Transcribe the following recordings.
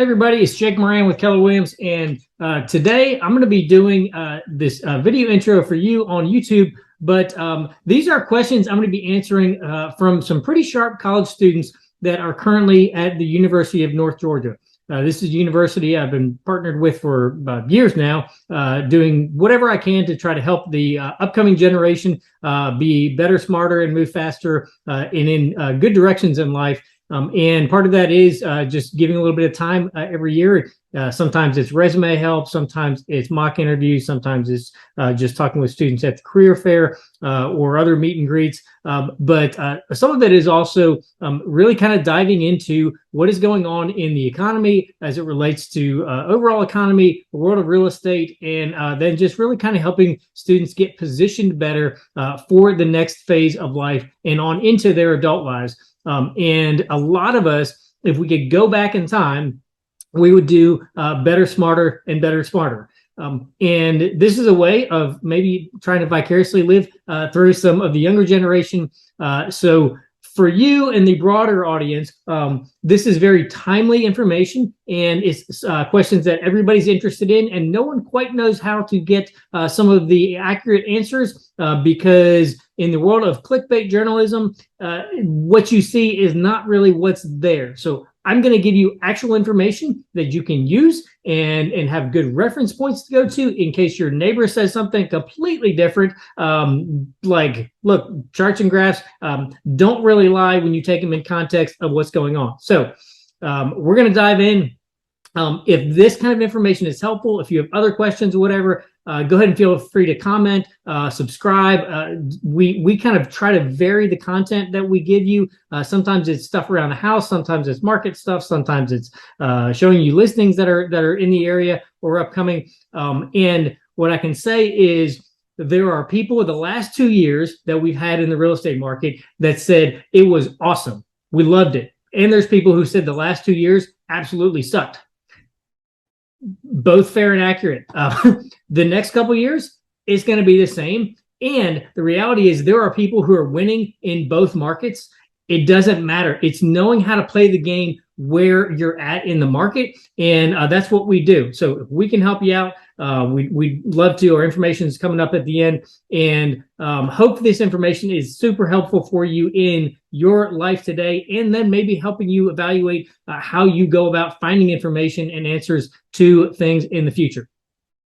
Hey everybody, it's Jake Moran with Keller Williams, and today I'm going to be doing this video intro for you on YouTube. But these are questions I'm going to be answering from some pretty sharp college students that are currently at the University of North Georgia. This is a university I've been partnered with for years now, doing whatever I can to try to help the upcoming generation be better, smarter, and move faster and in good directions in life. And part of that is just giving a little bit of time every year. Sometimes it's resume help, sometimes it's mock interviews, sometimes it's just talking with students at the career fair or other meet and greets. But some of it is also really kind of diving into what is going on in the economy as it relates to overall economy, the world of real estate, and then just really kind of helping students get positioned better for the next phase of life and on into their adult lives. And a lot of us, if we could go back in time, we would do better, smarter, and better, smarter. And this is a way of maybe trying to vicariously live through some of the younger generation. So for you and the broader audience, this is very timely information, and it's questions that everybody's interested in, and no one quite knows how to get some of the accurate answers because in the world of clickbait journalism, what you see is not really what's there. So I'm going to give you actual information that you can use and have good reference points to go to in case your neighbor says something completely different. Like, look, charts and graphs don't really lie when you take them in context of what's going on. So we're going to dive in. If this kind of information is helpful, if you have other questions or whatever, go ahead and feel free to comment, subscribe. We kind of try to vary the content that we give you. Sometimes it's stuff around the house, sometimes it's market stuff, sometimes it's showing you listings that are in the area or upcoming. And what I can say is there are people in the last 2 years that we've had in the real estate market that said it was awesome. We loved it. And there's people who said the last 2 years absolutely sucked. Both fair and accurate. The next couple years, it's going to be the same. And the reality is there are people who are winning in both markets. It doesn't matter. It's knowing how to play the game where you're at in the market. And that's what we do. So if we can help you out, we'd love to. Our information is coming up at the end. And hope this information is super helpful for you in your life today, and then maybe helping you evaluate how you go about finding information and answers to things in the future.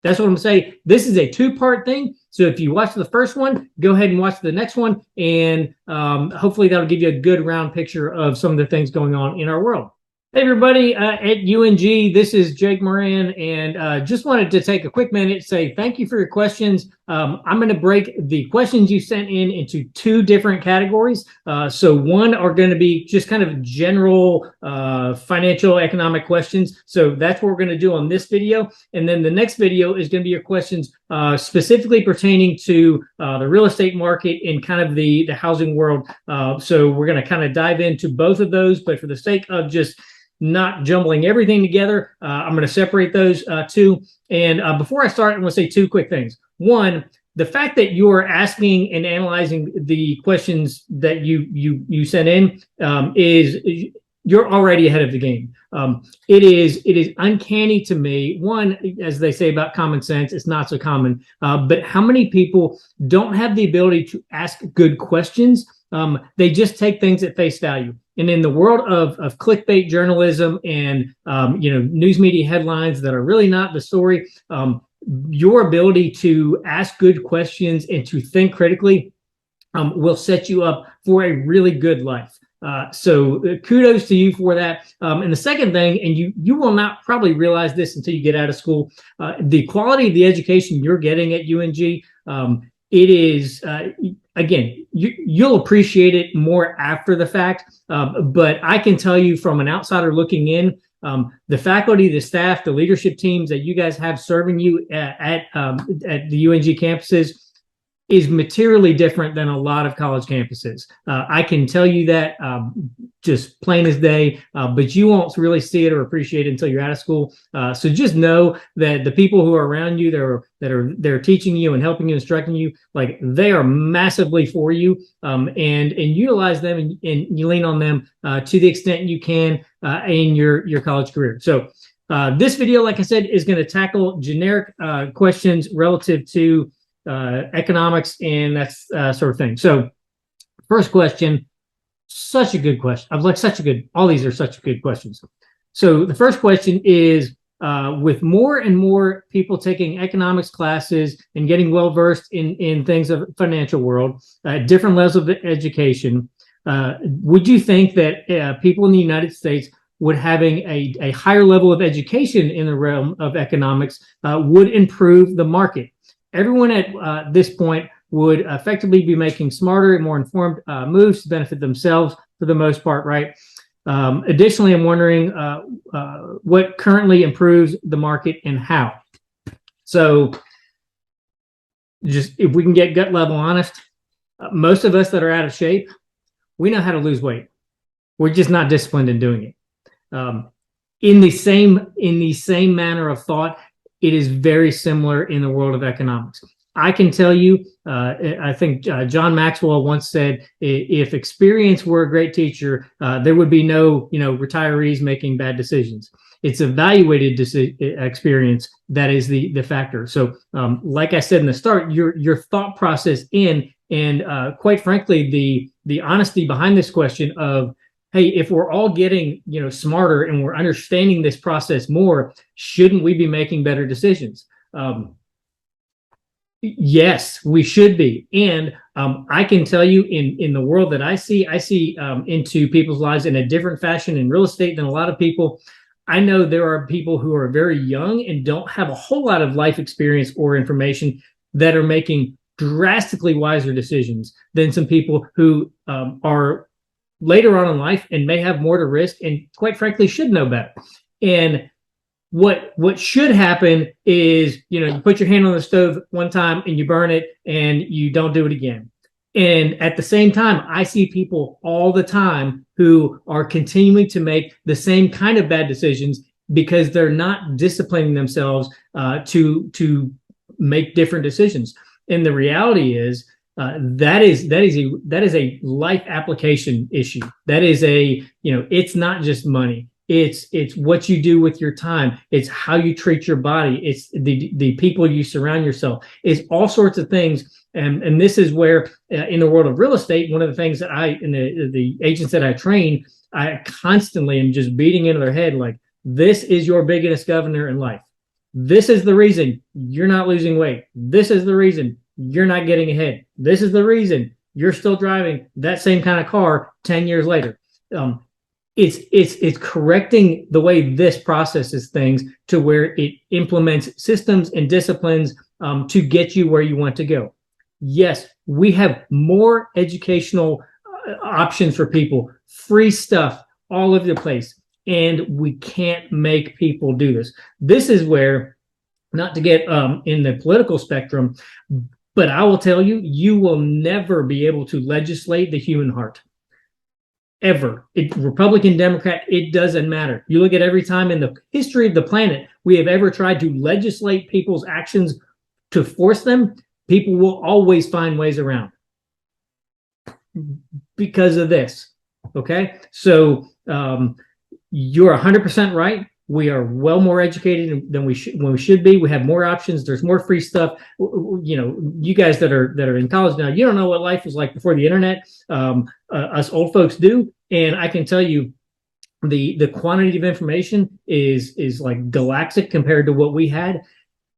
That's what I'm saying. This is a two-part thing. So if you watch the first one, go ahead and watch the next one. And hopefully that'll give you a good round picture of some of the things going on in our world. Hey everybody at UNG, this is Jake Moran, and just wanted to take a quick minute to say thank you for your questions. I'm going to break the questions you sent in into two different categories. So one are going to be just kind of general financial economic questions. So that's what we're going to do on this video. And then the next video is going to be your questions specifically pertaining to the real estate market and kind of the housing world. So we're going to kind of dive into both of those, but for the sake of just not jumbling everything together, I'm going to separate those two. And before I start, I'm going to say two quick things. One, the fact that you are asking and analyzing the questions that you sent in is you're already ahead of the game. It is uncanny to me. One, as they say about common sense, it's not so common. But how many people don't have the ability to ask good questions? They just take things at face value. And in the world of clickbait journalism and news media headlines that are really not the story, your ability to ask good questions and to think critically will set you up for a really good life. So kudos to you for that. And the second thing, and you will not probably realize this until you get out of school, the quality of the education you're getting at UNG, it is, again, you'll appreciate it more after the fact. But I can tell you from an outsider looking in, the faculty, the staff, the leadership teams that you guys have serving you at the UNG campuses, is materially different than a lot of college campuses. I can tell you that just plain as day, but you won't really see it or appreciate it until you're out of school. So just know that the people who are around you that are teaching you and helping you, instructing you, like they are massively for you, and utilize them and you lean on them to the extent you can in your college career. So this video, like I said, is going to tackle generic questions relative to economics and that's sort of thing. So first question, such a good question. I've like such a good, all these are such good questions. So the first question is, with more and more people taking economics classes and getting well-versed in things of financial world, different levels of education, would you think that people in the United States would having a higher level of education in the realm of economics would improve the market? Everyone at this point would effectively be making smarter and more informed moves to benefit themselves for the most part, right? Additionally, I'm wondering what currently improves the market and how. So just if we can get gut level honest, most of us that are out of shape, we know how to lose weight. We're just not disciplined in doing it. In the same manner of thought, it is very similar in the world of economics. I can tell you, I think John Maxwell once said, if experience were a great teacher, there would be no, retirees making bad decisions. It's evaluated experience that is the factor. So, like I said in the start, your thought process and quite frankly, the honesty behind this question of, hey, if we're all getting, smarter and we're understanding this process more, shouldn't we be making better decisions? Yes, we should be. And I can tell you in the world that I see into people's lives in a different fashion in real estate than a lot of people. I know there are people who are very young and don't have a whole lot of life experience or information that are making drastically wiser decisions than some people who are later on in life and may have more to risk and quite frankly should know better. And what should happen is, you put your hand on the stove one time and you burn it and you don't do it again. And at the same time, I see people all the time who are continuing to make the same kind of bad decisions because they're not disciplining themselves to make different decisions. And the reality is, that is a life application issue. That is it's not just money. It's what you do with your time. It's how you treat your body. It's the people you surround yourself. It's all sorts of things. And this is where in the world of real estate, one of the things that the agents that I train, I constantly am just beating into their head like, this is your biggest governor in life. This is the reason you're not losing weight. This is the reason you're not getting ahead. This is the reason you're still driving that same kind of car 10 years later. It's correcting the way this processes things to where it implements systems and disciplines to get you where you want to go. Yes, we have more educational options for people, free stuff all over the place, and we can't make people do this. This is where, not to get in the political spectrum, but I will tell you, you will never be able to legislate the human heart. Ever. Republican, Democrat, it doesn't matter. You look at every time in the history of the planet we have ever tried to legislate people's actions to force them, people will always find ways around because of this. Okay? So you're 100% right. We are well more educated than we should be. We have more options. There's more free stuff. You guys that are in college now, you don't know what life was like before the internet. Us old folks do, and I can tell you, the quantity of information is like galactic compared to what we had,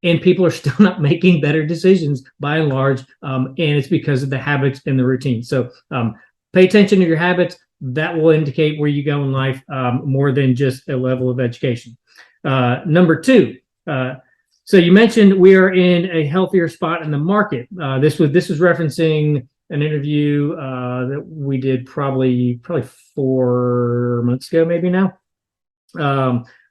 and people are still not making better decisions by and large, and it's because of the habits and the routine. So pay attention to your habits. That will indicate where you go in life more than just a level of education. Number two, so you mentioned we are in a healthier spot in the market. This was referencing an interview that we did probably 4 months ago, maybe now.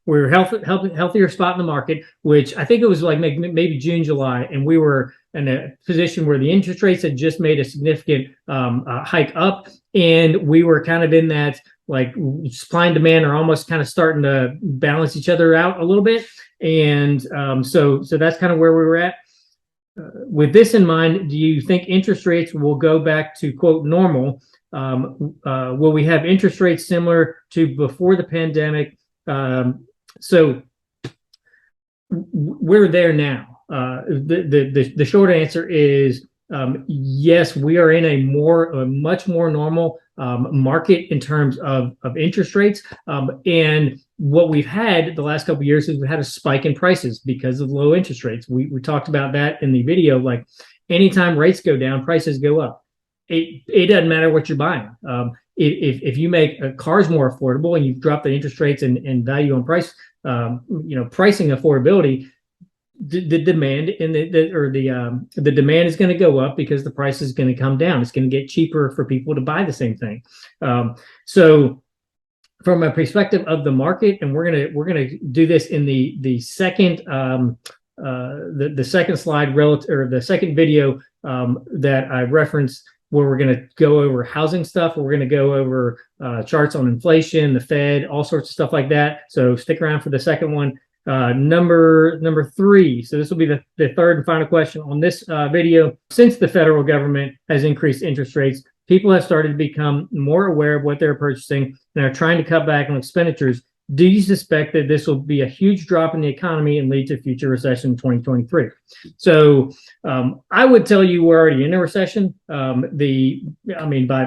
We're healthier spot in the market, which I think it was like maybe June, July, and we were in a position where the interest rates had just made a significant hike up, and we were kind of in that, like, supply and demand are almost kind of starting to balance each other out a little bit. And so that's kind of where we were at. With this in mind, do you think interest rates will go back to, quote, normal? Will we have interest rates similar to before the pandemic? So we're there now. The short answer is yes, we are in a much more normal market in terms of interest rates. And what we've had the last couple of years is we've had a spike in prices because of low interest rates. We talked about that in the video. Like, anytime rates go down, prices go up. It doesn't matter what you're buying. If you make cars more affordable and you drop the interest rates and value on price, pricing affordability, the demand and the demand is going to go up because the price is going to come down. It's going to get cheaper for people to buy the same thing. So from a perspective of the market, and we're gonna do this in the second the second slide relative, or the second video that I referenced, where we're going to go over housing stuff. We're going to go over charts on inflation, the Fed, all sorts of stuff like that. So stick around for the second one. Number 3. So this will be the third and final question on this video. Since the federal government has increased interest rates, people have started to become more aware of what they're purchasing and are trying to cut back on expenditures. Do you suspect that this will be a huge drop in the economy and lead to future recession in 2023? So I would tell you we're already in a recession. By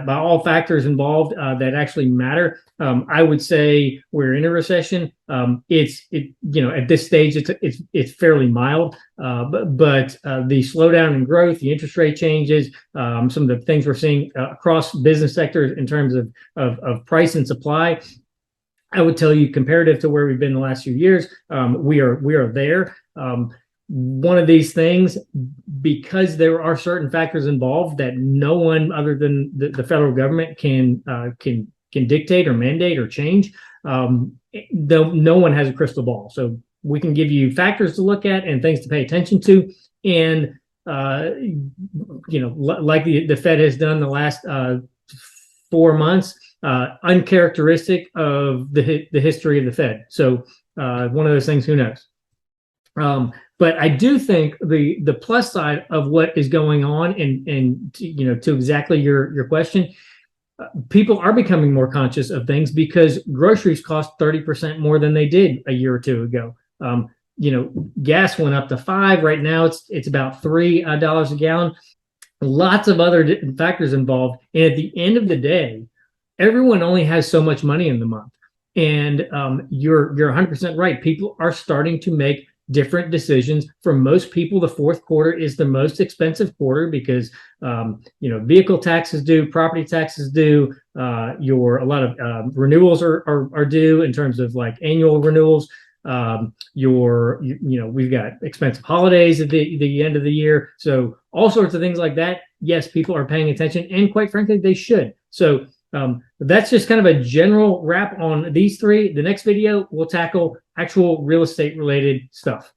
all factors involved that actually matter, I would say we're in a recession. At this stage it's fairly mild, but the slowdown in growth, the interest rate changes, some of the things we're seeing across business sectors in terms of price and supply, I would tell you, comparative to where we've been the last few years, we are there. One of these things, because there are certain factors involved that no one other than the federal government can dictate or mandate or change. Though no one has a crystal ball, so we can give you factors to look at and things to pay attention to, and like the Fed has done the last 4 months. Uncharacteristic of the history of the Fed. So one of those things, who knows? But I do think the plus side of what is going on, and to exactly your question, people are becoming more conscious of things because groceries cost 30% more than they did a year or two ago. Gas went up to $5. Right now it's about $3 a gallon. Lots of other factors involved, and at the end of the day, everyone only has so much money in the month. And you're 100% right. People are starting to make different decisions. For most people, the fourth quarter is the most expensive quarter because vehicle taxes due, property taxes due, a lot of renewals are due in terms of like annual renewals. We've got expensive holidays at the end of the year. So all sorts of things like that. Yes, people are paying attention, and quite frankly, they should. So that's just kind of a general wrap on these 3. The next video, we'll tackle actual real estate related stuff.